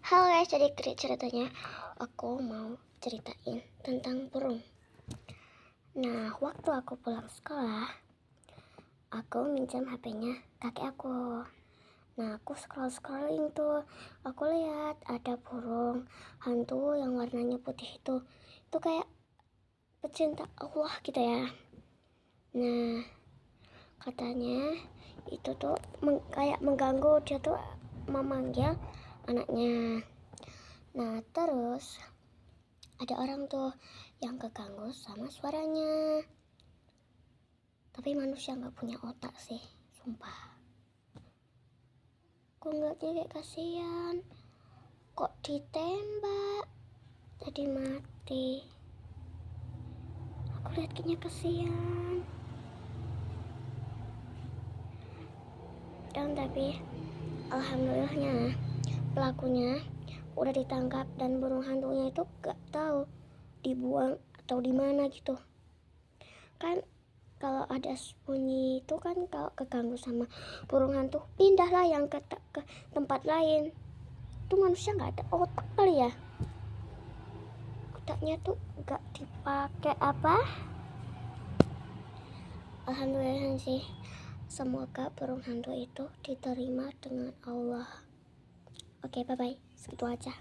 Halo guys, jadi ceritanya aku mau ceritain tentang burung. Nah, waktu aku pulang sekolah, aku minjam HP-nya kakek aku. Nah, aku scrolling tuh, aku lihat ada burung hantu yang warnanya putih itu kayak pecinta Allah gitu ya. Nah, katanya itu tuh kayak mengganggu, dia tuh memanggil anaknya. Nah, terus ada orang tuh yang keganggu sama suaranya. Tapi manusia gak punya otak sih, sumpah. Aku ngeliatnya kayak kasihan. Kok ditembak jadi mati. Aku lihat kayaknya kasihan. Dan tapi alhamdulillahnya pelakunya udah ditangkap dan burung hantunya itu gak tahu dibuang atau di mana gitu. Kan kalau ada bunyi itu kan, kalau keganggu sama burung hantu, pindahlah yang ke tempat lain. Itu manusia nggak ada otak kali ya, otaknya tuh nggak dipakai apa. Alhamdulillah sih, semoga burung hantu itu diterima dengan Allah. Oke, bye bye, segitu aja.